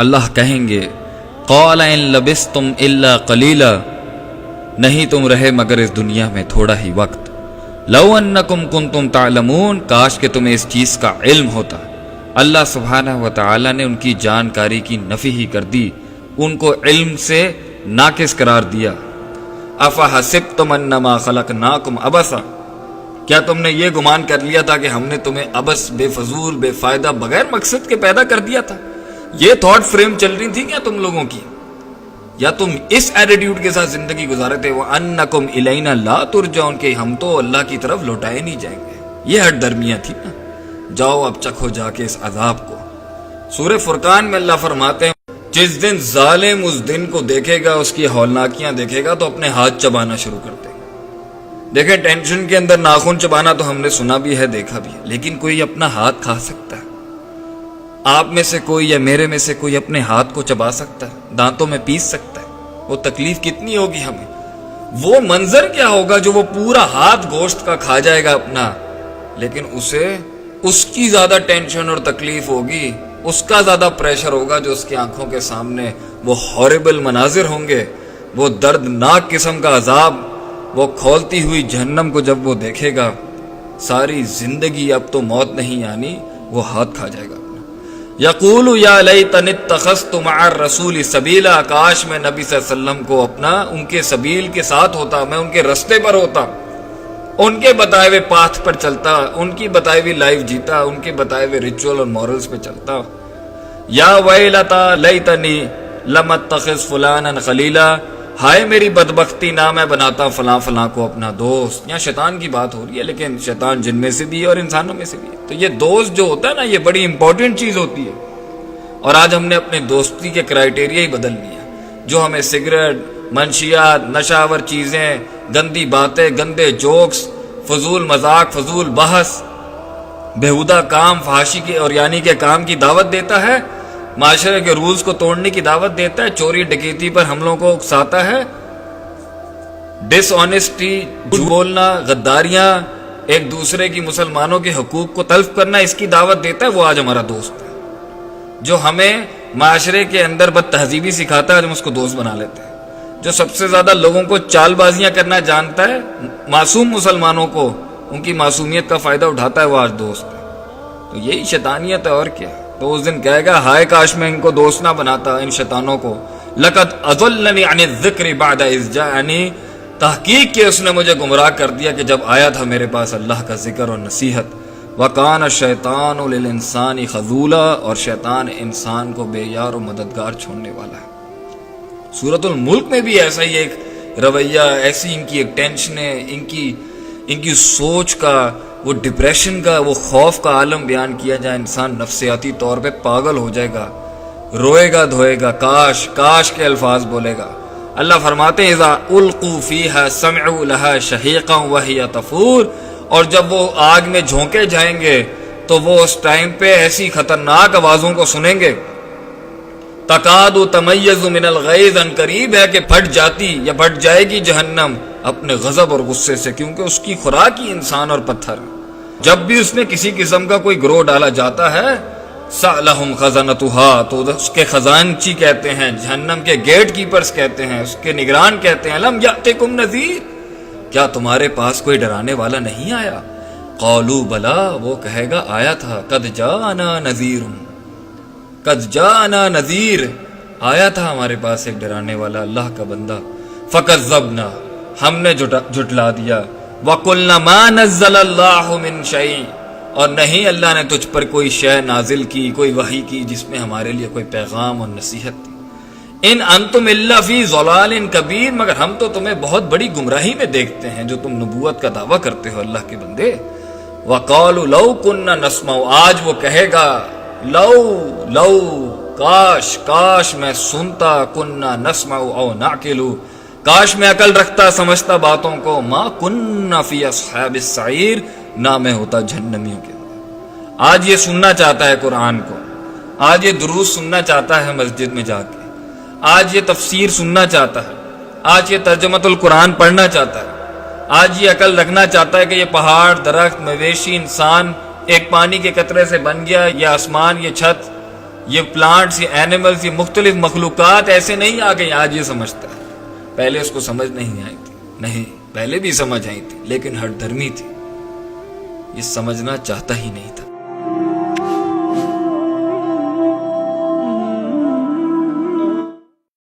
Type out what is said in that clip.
اللہ کہیں گے قال ان لبستم الا قلیلا، نہیں تم رہے مگر اس دنیا میں تھوڑا ہی وقت، لو انکم کنتم تعلمون، کاش کہ تمہیں اس چیز کا علم ہوتا۔ اللہ سبحانہ و تعالی نے ان کی جانکاری کی نفی ہی کر دی، ان کو علم سے ناقص قرار دیا۔ افحسبتم انما خلقناکم عبثا، کیا تم نے یہ گمان کر لیا تھا کہ ہم نے تمہیں عبث، بے فضول، بے فائدہ، بغیر مقصد کے پیدا کر دیا تھا؟ یہ تھاٹ فریم چل رہی تھی کیا تم لوگوں کی؟ یا تم اس ایٹیٹیوڈ کے ساتھ زندگی گزارے تھے وَأَنَّكُمْ إِلَيْنَا لَا تُرْجَعُونَ، کہ ہم تو اللہ کی طرف لوٹائے نہیں جائیں گے؟ یہ ہٹ درمیاں تھی نا۔ جاؤ اب چکھو جا کے اس عذاب کو۔ سورہ فرقان میں اللہ فرماتے ہیں جس دن ظالم اس دن کو دیکھے گا، اس کی ہولناکیاں دیکھے گا، تو اپنے ہاتھ چبانا شروع کر دے گا۔ دیکھیں ٹینشن کے اندر ناخن چبانا تو ہم نے سنا بھی ہے، دیکھا بھی ہے، لیکن کوئی اپنا ہاتھ کھا سکتا ہے؟ آپ میں سے کوئی یا میرے میں سے کوئی اپنے ہاتھ کو چبا سکتا ہے، دانتوں میں پیس سکتا ہے؟ وہ تکلیف کتنی ہوگی ہمیں، وہ منظر کیا ہوگا جو وہ پورا ہاتھ گوشت کا کھا جائے گا اپنا، لیکن اسے اس کی زیادہ ٹینشن اور تکلیف ہوگی، اس کا زیادہ پریشر ہوگا جو اس کی آنکھوں کے سامنے وہ ہاربل مناظر ہوں گے، وہ دردناک قسم کا عذاب، وہ کھولتی ہوئی جہنم کو جب وہ دیکھے گا، ساری زندگی اب تو موت نہیں آنی، وہ ہاتھ کھا جائے گا۔ یقول یا لیتنی اتخذت مع الرسول سبیلا، کاش میں نبی صلی اللہ علیہ وسلم کو اپنا ان کے سبیل کے ساتھ ہوتا، میں ان کے رستے پر ہوتا، ان کے بتائے ہوئے پاتھ پر چلتا، ان کی بتائی ہوئی لائف جیتا، ان کے بتائے ہوئے ریچول اور مورلز پہ چلتا۔ یا ویلتا لیتنی لم اتخذ فلانا خلیلا، ہائے میری بدبختی، نہ میں بناتا فلاں فلاں کو اپنا دوست۔ یہاں شیطان کی بات ہو رہی ہے، لیکن شیطان جن میں سے بھی ہے اور انسانوں میں سے بھی ہے، تو یہ دوست جو ہوتا ہے نا، یہ بڑی امپورٹنٹ چیز ہوتی ہے۔ اور آج ہم نے اپنے دوستی کے کرائیٹیریا ہی بدل لیا، جو ہمیں سگریٹ، منشیات، نشاور چیزیں، گندی باتیں، گندے جوکس، فضول مذاق، فضول بحث، بےہودہ کام، فحاشی کے اور یعنی کے کام کی دعوت دیتا ہے، معاشرے کے رولز کو توڑنے کی دعوت دیتا ہے، چوری ڈکیتی پر حملوں کو اکساتا ہے، ڈس آنیسٹی، جھوٹ بولنا، غداریاں، ایک دوسرے کی مسلمانوں کے حقوق کو تلف کرنا، اس کی دعوت دیتا ہے۔ وہ آج ہمارا دوست ہے، جو ہمیں معاشرے کے اندر بد تہذیبی سکھاتا ہے، ہم اس کو دوست بنا لیتے ہیں۔ جو سب سے زیادہ لوگوں کو چال بازیاں کرنا جانتا ہے، معصوم مسلمانوں کو ان کی معصومیت کا فائدہ اٹھاتا ہے، وہ آج دوست ہے۔ تو یہی شیطانیت ہے، اور کیا؟ تو اس دن کہے گا ہائے کاش میں ان کو دوست نہ بناتا، ان شیطانوں کو۔ لقد اضلنی عن الذکر بعد اذ جاءنی، تحقیق کہ اس نے مجھے گمراہ کر دیا کہ جب آیا تھا میرے پاس اللہ کا ذکر اور نصیحت۔ وَقَانَ الشَّيْطَانُ لِلْإِنسَانِ خَذُولًا، اور شیطان انسان کو بے یار و مددگار چھوڑنے والا ہے۔ سورۃ الملک میں بھی ایسا ہی ایک رویہ، ایسی ان کی ایک ٹینشنیں، ان کی سوچ کا، وہ ڈپریشن کا، وہ خوف کا عالم بیان کیا جائے، انسان نفسیاتی طور پہ پاگل ہو جائے گا، روئے گا دھوئے گا، کاش کاش کے الفاظ بولے گا۔ اللہ فرماتے ہیں اذا القوا فیہا سمعوا لہا شہیقا وہی تفور، اور جب وہ آگ میں جھونکے جائیں گے تو وہ اس ٹائم پہ ایسی خطرناک آوازوں کو سنیں گے، تکاد تمیز من الغیظ، ان قریب ہے کہ پھٹ جاتی یا پھٹ جائے گی جہنم اپنے غضب اور غصے سے، کیونکہ اس کی خوراک ہی انسان اور پتھر۔ جب بھی اس میں کسی قسم کا کوئی گروہ ڈالا جاتا ہے، سألہم خزنتھا، تو اس کے خزانچی کہتے ہیں، جہنم کے گیٹ کیپرز کہتے ہیں، اس کے نگران کہتے ہیں لم یأتکم نذیر، کیا تمہارے پاس کوئی ڈرانے والا نہیں آیا؟ قالوا بلا، وہ کہے گا آیا تھا، قد جاءنا نذیر، قد جاءنا نذیر، آیا تھا ہمارے پاس ایک ڈرانے والا، اللہ کا بندہ۔ فکذبنا، ہم نے جھٹلا دیا۔ وقلنا ما نزل اللہ من شیء، اور نہیں اللہ نے تجھ پر کوئی شے نازل کی، کوئی وحی کی جس میں ہمارے لیے کوئی پیغام اور نصیحت تھی۔ ان انتم الا فی ضلال کبیر، مگر ہم تو تمہیں بہت بڑی گمراہی میں دیکھتے ہیں جو تم نبوت کا دعویٰ کرتے ہو اللہ کے بندے۔ وقالوا لو كنا نسمع، آج وہ کہے گا لو کاش کاش میں سنتا، كنا نسمع او نعقل، کاش میں عقل رکھتا، سمجھتا باتوں کو، ما كنا فی اصحاب السعیر، نہ میں ہوتا جہنمیوں کے اندر۔ آج یہ سننا چاہتا ہے قرآن کو، آج یہ دروس سننا چاہتا ہے مسجد میں جا کے، آج یہ تفسیر سننا چاہتا ہے، آج یہ ترجمۃ القرآن پڑھنا چاہتا ہے، آج یہ عقل رکھنا چاہتا ہے کہ یہ پہاڑ، درخت، مویشی، انسان ایک پانی کے قطرے سے بن گیا، یہ آسمان، یہ چھت، یہ پلانٹس، یہ اینیملز، یہ مختلف مخلوقات ایسے نہیں آ گئی آج یہ سمجھتا ہے. پہلے اس کو سمجھ نہیں آئی تھی. نہیں، پہلے بھی سمجھ آئی تھی لیکن ہٹ دھرمی تھی، یہ سمجھنا چاہتا ہی نہیں تھا.